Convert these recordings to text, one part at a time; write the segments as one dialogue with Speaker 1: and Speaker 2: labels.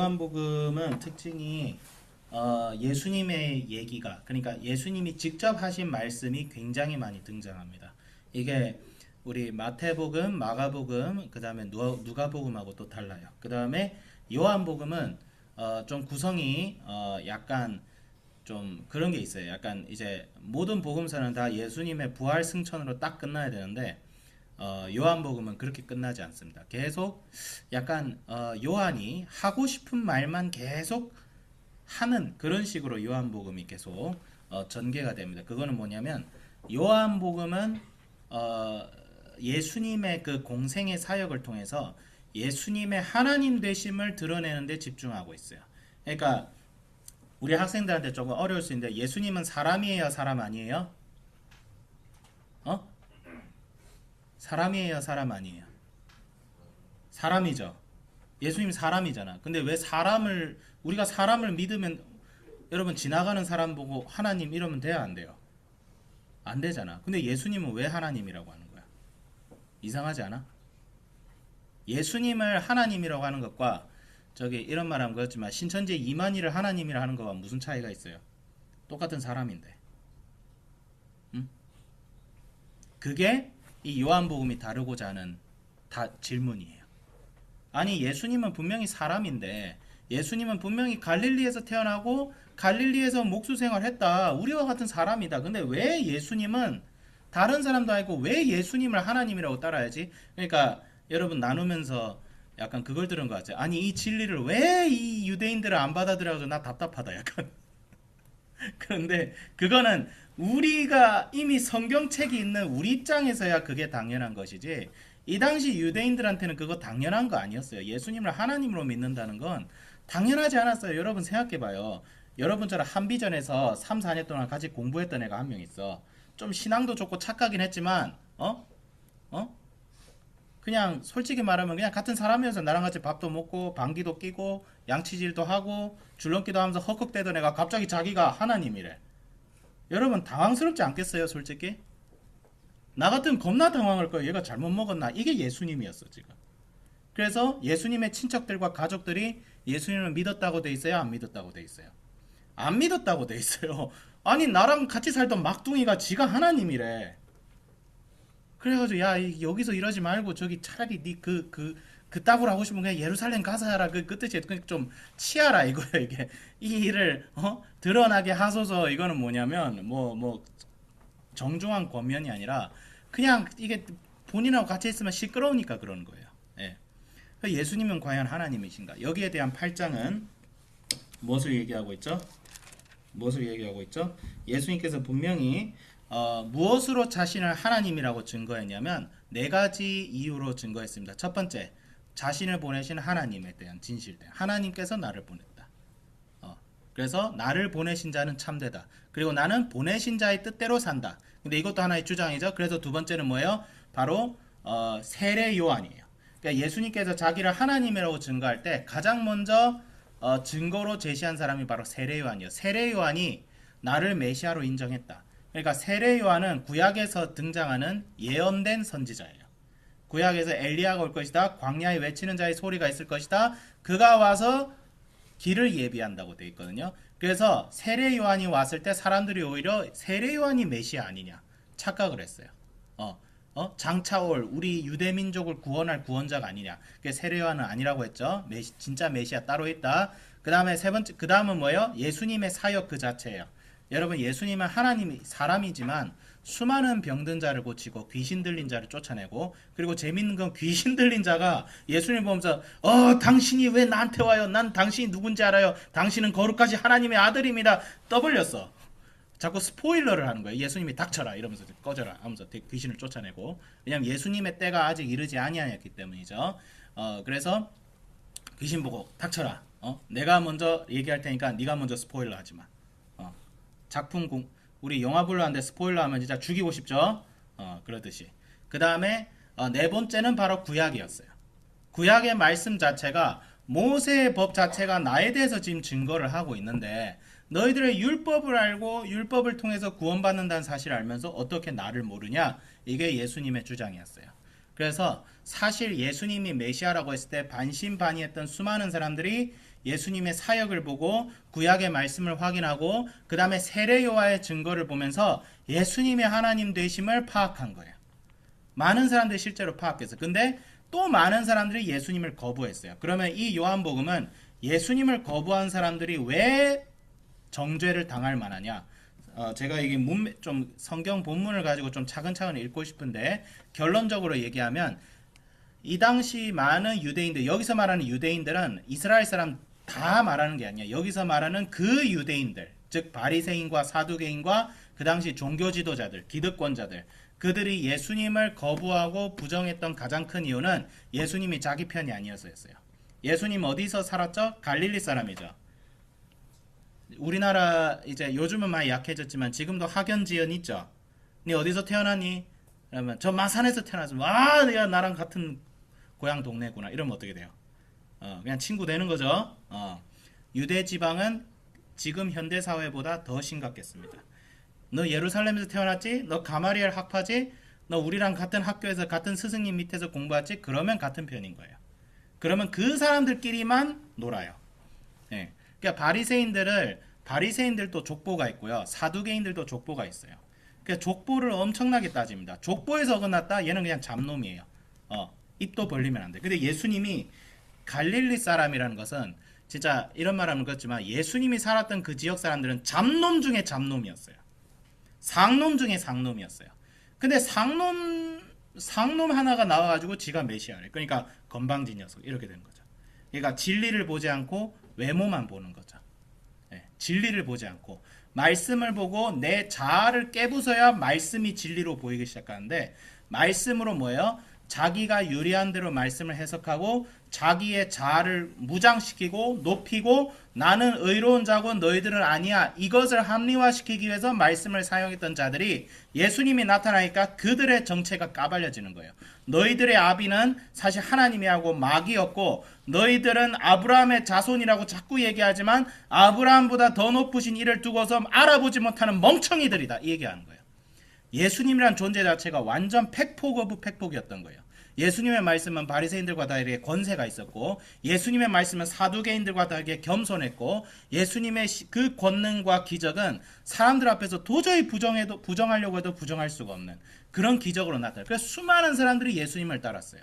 Speaker 1: 요한복음은 특징이 예수님의 얘기가, 그러니까 예수님이 직접 하신 말씀이 굉장히 많이 등장합니다. 이게 우리 마태복음, 마가복음, 그 다음에 누가복음하고 또 달라요. 그 다음에 요한복음은 좀 구성이 약간 좀 그런 게 있어요. 약간 이제 모든 복음서는 다 예수님의 부활 승천으로 딱 끝나야 되는데 요한복음은 그렇게 끝나지 않습니다. 계속 약간 요한이 하고 싶은 말만 계속 하는 그런 식으로 요한복음이 계속 전개가 됩니다. 그거는 뭐냐면 요한복음은 예수님의 그 공생의 사역을 통해서 예수님의 하나님 되심을 드러내는 데 집중하고 있어요. 그러니까 우리 학생들한테 조금 어려울 수 있는데 예수님은 사람이에요, 사람 아니에요? 어? 사람이에요, 사람 아니에요? 사람이죠. 예수님 사람이잖아. 근데 왜 우리가 사람을 믿으면, 여러분 지나가는 사람 보고 하나님 이러면 돼야 안 돼요? 안 되잖아. 근데 예수님은 왜 하나님이라고 하는 거야? 이상하지 않아? 예수님을 하나님이라고 하는 것과 저기 이런 말하면 그렇지만 신천지 이만희를 하나님이라 하는 거와 무슨 차이가 있어요? 똑같은 사람인데. 응? 그게 이 요한복음이 다루고자 하는 질문이에요. 아니 예수님은 분명히 사람인데, 예수님은 분명히 갈릴리에서 태어나고 갈릴리에서 목수 생활했다. 우리와 같은 사람이다. 근데 왜 예수님은 다른 사람도 아니고 왜 예수님을 하나님이라고 따라야지? 그러니까 여러분 나누면서 약간 그걸 들은 것 같아요. 아니 이 진리를 왜 이 유대인들을 안 받아들여서 나 답답하다 약간. 그런데 그거는 우리가 이미 성경책이 있는 우리 입장에서야 그게 당연한 것이지, 이 당시 유대인들한테는 그거 당연한 거 아니었어요. 예수님을 하나님으로 믿는다는 건 당연하지 않았어요. 여러분 생각해봐요. 여러분처럼 한비전에서 3, 4년 동안 같이 공부했던 애가 한 명 있어. 좀 신앙도 좋고 착하긴 했지만 그냥 솔직히 말하면 그냥 같은 사람이어서 나랑 같이 밥도 먹고 방귀도 끼고 양치질도 하고 줄넘기도 하면서 헉헉대던 애가 갑자기 자기가 하나님이래. 여러분 당황스럽지 않겠어요, 솔직히? 나 같으면 겁나 당황할 거예요. 얘가 잘못 먹었나? 이게 예수님이었어 지금. 그래서 예수님의 친척들과 가족들이 예수님을 믿었다고 돼 있어요, 안 믿었다고 돼 있어요? 안 믿었다고 돼 있어요. 아니 나랑 같이 살던 막둥이가 지가 하나님이래. 그래가지고 야 여기서 이러지 말고 저기 차라리 네 그따구로 하고 싶으면 그냥 예루살렘 가서 하라, 그 뜻이 좀 치아라 이거야. 이게 이 일을 드러나게 하소서. 이거는 뭐냐면 뭐 정중한 권면이 아니라 그냥 이게 본인하고 같이 있으면 시끄러우니까 그러는 거예요. 예. 예수님은 과연 하나님이신가? 여기에 대한 8장은 무엇을 얘기하고 있죠? 무엇을 얘기하고 있죠? 예수님께서 분명히 무엇으로 자신을 하나님이라고 증거했냐면 네 가지 이유로 증거했습니다. 첫 번째, 자신을 보내신 하나님에 대한 진실됨. 하나님께서 나를 보냈다. 그래서 나를 보내신 자는 참되다. 그리고 나는 보내신 자의 뜻대로 산다. 근데 이것도 하나의 주장이죠. 그래서 두 번째는 뭐예요? 바로 세례 요한이에요. 그러니까 예수님께서 자기를 하나님이라고 증거할 때 가장 먼저 증거로 제시한 사람이 바로 세례 요한이에요. 세례 요한이 나를 메시아로 인정했다. 그러니까 세례 요한은 구약에서 등장하는 예언된 선지자예요. 구약에서 엘리야가 올 것이다. 광야에 외치는 자의 소리가 있을 것이다. 그가 와서 길을 예비한다고 되어 있거든요. 그래서 세례 요한이 왔을 때 사람들이 오히려 세례 요한이 메시아 아니냐 착각을 했어요. 장차 올 우리 유대 민족을 구원할 구원자가 아니냐. 그게 세례 요한은 아니라고 했죠. 진짜 메시아 따로 있다. 그다음에 세 번째, 그다음은 뭐예요? 예수님의 사역 그 자체예요. 여러분 예수님은 하나님이 사람이지만 수많은 병든 자를 고치고 귀신 들린 자를 쫓아내고, 그리고 재밌는 건 귀신 들린 자가 예수님 보면서 당신이 왜 나한테 와요? 난 당신이 누군지 알아요. 당신은 거룩하신 하나님의 아들입니다. 떠벌렸어. 자꾸 스포일러를 하는 거예요. 예수님이 닥쳐라 이러면서 꺼져라 하면서 귀신을 쫓아내고. 왜냐면 예수님의 때가 아직 이르지 아니하였기 때문이죠. 그래서 귀신 보고 닥쳐라. 내가 먼저 얘기할 테니까 네가 먼저 스포일러 하지 마. 우리 영화 보러 하는데 스포일러 하면 진짜 죽이고 싶죠. 그러듯이. 그 다음에 네 번째는 바로 구약이었어요. 구약의 말씀 자체가, 모세의 법 자체가 나에 대해서 지금 증거를 하고 있는데, 너희들의 율법을 알고 율법을 통해서 구원받는다는 사실을 알면서 어떻게 나를 모르냐? 이게 예수님의 주장이었어요. 그래서 사실 예수님이 메시아라고 했을 때 반신반의했던 수많은 사람들이 예수님의 사역을 보고 구약의 말씀을 확인하고 그 다음에 세례 요한의 증거를 보면서 예수님의 하나님 되심을 파악한 거예요. 많은 사람들이 실제로 파악했어요. 근데 또 많은 사람들이 예수님을 거부했어요. 그러면 이 요한복음은 예수님을 거부한 사람들이 왜 정죄를 당할 만하냐? 제가 이게 좀 성경 본문을 가지고 좀 차근차근 읽고 싶은데 결론적으로 얘기하면 이 당시 많은 유대인들, 여기서 말하는 유대인들은 이스라엘 사람 다 말하는 게 아니야. 여기서 말하는 그 유대인들, 즉 바리새인과 사두개인과 그 당시 종교 지도자들, 기득권자들, 그들이 예수님을 거부하고 부정했던 가장 큰 이유는 예수님이 자기 편이 아니어서였어요. 예수님 어디서 살았죠? 갈릴리 사람이죠. 우리나라 이제 요즘은 많이 약해졌지만 지금도 학연지연 있죠. 니 어디서 태어났니? 그러면 저 마산에서 태어났어. 와, 내가 나랑 같은 고향 동네구나. 이러면 어떻게 돼요? 그냥 친구 되는 거죠. 유대 지방은 지금 현대 사회보다 더 심각했습니다. 너 예루살렘에서 태어났지? 너 가마리엘 학파지? 너 우리랑 같은 학교에서 같은 스승님 밑에서 공부했지? 그러면 같은 편인 거예요. 그러면 그 사람들끼리만 놀아요. 네. 그러니까 바리새인들도 족보가 있고요. 사두개인들도 족보가 있어요. 그러니까 족보를 엄청나게 따집니다. 족보에서 어긋났다? 얘는 그냥 잡놈이에요. 입도 벌리면 안 돼. 근데 예수님이 갈릴리 사람이라는 것은 진짜 이런 말하면 그렇지만 예수님이 살았던 그 지역 사람들은 잡놈 중에 잡놈이었어요. 상놈 중에 상놈이었어요. 근데 상놈 하나가 나와가지고 지가 메시아래. 그러니까 건방진 녀석 이렇게 되는 거죠. 그러니까 진리를 보지 않고 외모만 보는 거죠. 네, 진리를 보지 않고 말씀을 보고 내 자아를 깨부숴야 말씀이 진리로 보이기 시작하는데 말씀으로 뭐예요? 자기가 유리한 대로 말씀을 해석하고 자기의 자아를 무장시키고 높이고 나는 의로운 자고 너희들은 아니야 이것을 합리화시키기 위해서 말씀을 사용했던 자들이 예수님이 나타나니까 그들의 정체가 까발려지는 거예요. 너희들의 아비는 사실 하나님이 하고 마귀였고 너희들은 아브라함의 자손이라고 자꾸 얘기하지만 아브라함보다 더 높으신 이를 두고서 알아보지 못하는 멍청이들이다 이 얘기하는 거예요. 예수님이란 존재 자체가 완전 팩폭 오브 팩폭이었던 거예요. 예수님의 말씀은 바리새인들과 다르게 권세가 있었고 예수님의 말씀은 사두개인들과 다르게 겸손했고 예수님의 그 권능과 기적은 사람들 앞에서 도저히 부정하려고 해도 부정할 수가 없는 그런 기적으로 나타나요. 그래서 수많은 사람들이 예수님을 따랐어요.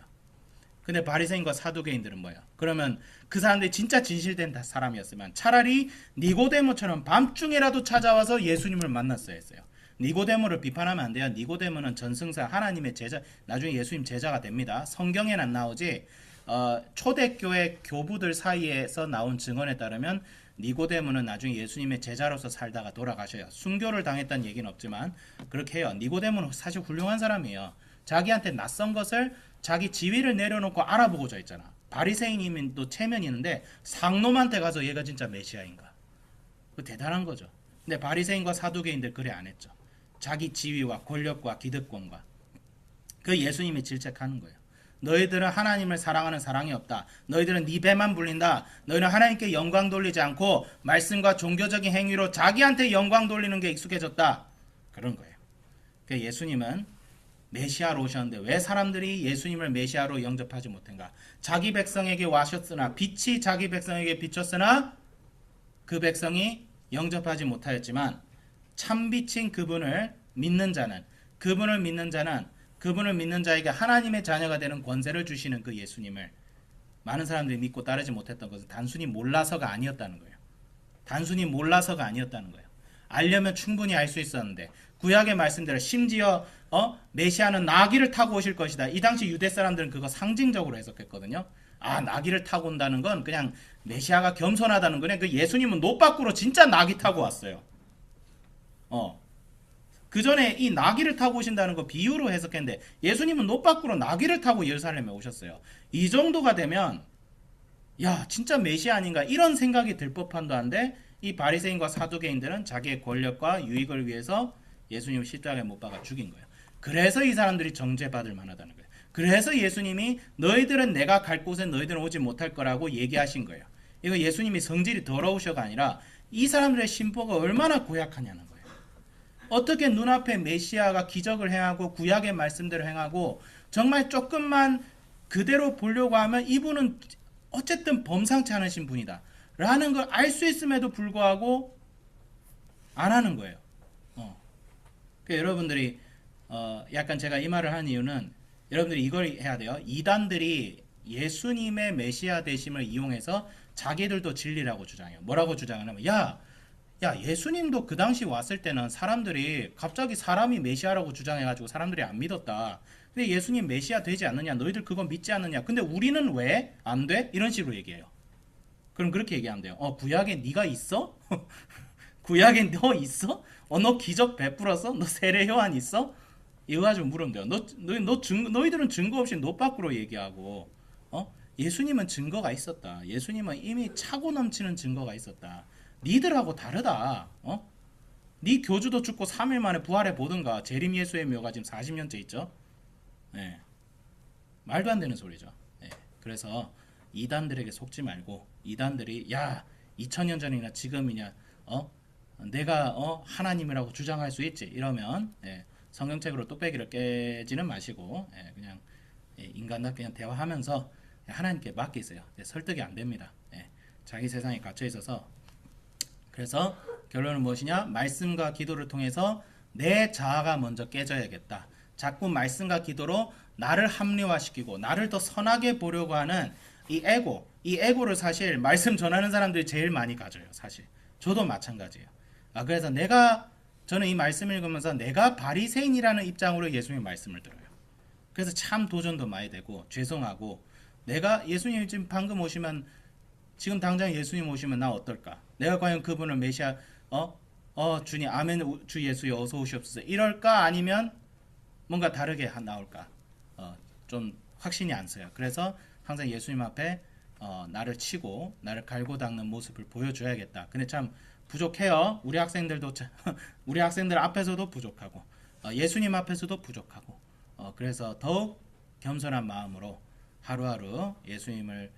Speaker 1: 근데 바리새인과 사두개인들은 뭐예요? 그러면 그 사람들이 진짜 진실된 사람이었으면 차라리 니고데모처럼 밤중에라도 찾아와서 예수님을 만났어야 했어요. 니고데모를 비판하면 안 돼요. 니고데모는 전승사 하나님의 제자, 나중에 예수님 제자가 됩니다. 성경에는 안 나오지 초대교회 교부들 사이에서 나온 증언에 따르면 니고데모는 나중에 예수님의 제자로서 살다가 돌아가셔요. 순교를 당했다는 얘기는 없지만 그렇게 해요. 니고데모는 사실 훌륭한 사람이에요. 자기한테 낯선 것을 자기 지위를 내려놓고 알아보고자 했잖아. 바리새인이면 또 체면이 있는데 상놈한테 가서 얘가 진짜 메시아인가? 그 대단한 거죠. 근데 바리새인과 사두개인들 그래 안 했죠. 자기 지위와 권력과 기득권과 그 예수님이 질책하는 거예요. 너희들은 하나님을 사랑하는 사랑이 없다. 너희들은 네 배만 불린다. 너희는 하나님께 영광 돌리지 않고 말씀과 종교적인 행위로 자기한테 영광 돌리는 게 익숙해졌다. 그런 거예요. 그러니까 예수님은 메시아로 오셨는데 왜 사람들이 예수님을 메시아로 영접하지 못한가? 자기 백성에게 와셨으나 빛이 자기 백성에게 비쳤으나 그 백성이 영접하지 못하였지만 참빛인 그분을 믿는 자는 그분을 믿는 자에게 하나님의 자녀가 되는 권세를 주시는 그 예수님을 많은 사람들이 믿고 따르지 못했던 것은 단순히 몰라서가 아니었다는 거예요. 단순히 몰라서가 아니었다는 거예요. 알려면 충분히 알 수 있었는데 구약의 말씀대로 심지어 메시아는 나귀를 타고 오실 것이다. 이 당시 유대 사람들은 그거 상징적으로 해석했거든요. 나귀를 타고 온다는 건 그냥 메시아가 겸손하다는 거네. 그 예수님은 노 밖으로 진짜 나귀 타고 왔어요. 그 전에 이 나귀를 타고 오신다는 거 비유로 해석했는데 예수님은 노 밖으로 나귀를 타고 예루살렘에 오셨어요. 이 정도가 되면 야 진짜 메시아 아닌가 이런 생각이 들 법한도 한데 이 바리새인과 사두개인들은 자기의 권력과 유익을 위해서 예수님을 십자가에 못 박아 죽인 거예요. 그래서 이 사람들이 정죄받을 만하다는 거예요. 그래서 예수님이 너희들은 내가 갈 곳에 너희들은 오지 못할 거라고 얘기하신 거예요. 이거 예수님이 성질이 더러우셔가 아니라 이 사람들의 심보가 얼마나 고약하냐는 거예요. 어떻게 눈앞에 메시아가 기적을 행하고 구약의 말씀대로 행하고 정말 조금만 그대로 보려고 하면 이분은 어쨌든 범상치 않으신 분이다 라는 걸 알 수 있음에도 불구하고 안 하는 거예요. 그러니까 여러분들이 약간 제가 이 말을 한 이유는 여러분들이 이걸 해야 돼요. 이단들이 예수님의 메시아 되심을 이용해서 자기들도 진리라고 주장해요. 뭐라고 주장하냐면 야 예수님도 그 당시 왔을 때는 사람들이 갑자기 사람이 메시아라고 주장해가지고 사람들이 안 믿었다. 근데 예수님 메시아 되지 않느냐? 너희들 그거 믿지 않느냐? 근데 우리는 왜 안 돼? 이런 식으로 얘기해요. 그럼 그렇게 얘기하면 돼요. 구약에 네가 있어? 구약에 너 있어? 너 기적 베풀었어? 너 세례 요한 있어? 이거 가지고 물으면 돼요. 너희들은 증거 없이 노 밖으로 얘기하고, 예수님은 증거가 있었다. 예수님은 이미 차고 넘치는 증거가 있었다. 니들하고 다르다. 네 교주도 죽고 3일 만에 부활해 보든가. 재림 예수의 묘가 지금 40년째 있죠. 네. 말도 안 되는 소리죠. 네. 그래서 이단들에게 속지 말고 이단들이 2000년 전이나 지금이냐 내가 하나님이라고 주장할 수 있지 이러면 성경책으로 뚝배기를 깨지는 마시고 그냥 인간답게 그냥 대화하면서 하나님께 맡기세요. 설득이 안 됩니다. 자기 세상에 갇혀 있어서. 그래서 결론은 무엇이냐? 말씀과 기도를 통해서 내 자아가 먼저 깨져야겠다. 자꾸 말씀과 기도로 나를 합리화시키고 나를 더 선하게 보려고 하는 이 에고를 사실 말씀 전하는 사람들이 제일 많이 가져요. 사실 저도 마찬가지예요. 그래서 저는 이 말씀 읽으면서 내가 바리새인이라는 입장으로 예수님 말씀을 들어요. 그래서 참 도전도 많이 되고 죄송하고 내가 예수님 지금 방금 오시면 지금 당장 예수님 오시면 나 어떨까? 내가 과연 그분을 메시아 주님 아멘 주 예수여 어서 오시옵소서 이럴까? 아니면 뭔가 다르게 나올까? 좀 확신이 안 서요. 그래서 항상 예수님 앞에 나를 치고 나를 갈고 닦는 모습을 보여줘야겠다. 근데 참 부족해요. 우리 학생들도 우리 학생들 앞에서도 부족하고 예수님 앞에서도 부족하고 그래서 더욱 겸손한 마음으로 하루하루 예수님을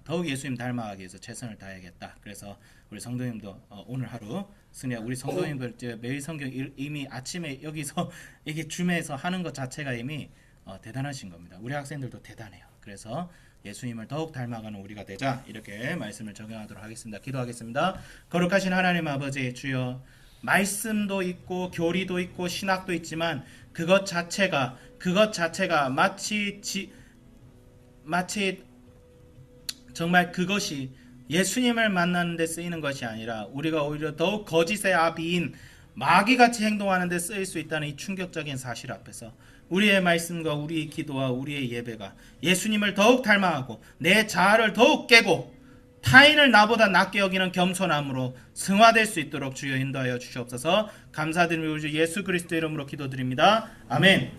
Speaker 1: 더욱 예수님 닮아가기 위해서 최선을 다해야겠다. 그래서 우리 성도님도 오늘 하루 우리 성도님들 매일 성경 이미 아침에 여기서 이게 줌에서 하는 것 자체가 이미 대단하신 겁니다. 우리 학생들도 대단해요. 그래서 예수님을 더욱 닮아가는 우리가 되자 이렇게 말씀을 적용하도록 하겠습니다. 기도하겠습니다. 거룩하신 하나님 아버지 주여 말씀도 있고 교리도 있고 신학도 있지만 그것 자체가 마치 정말 그것이 예수님을 만나는 데 쓰이는 것이 아니라 우리가 오히려 더욱 거짓의 아비인 마귀같이 행동하는 데 쓰일 수 있다는 이 충격적인 사실 앞에서 우리의 말씀과 우리의 기도와 우리의 예배가 예수님을 더욱 닮아가고 내 자아를 더욱 깨고 타인을 나보다 낫게 여기는 겸손함으로 승화될 수 있도록 주여 인도하여 주시옵소서. 감사드리며 우리 주 예수 그리스도 이름으로 기도드립니다. 아멘.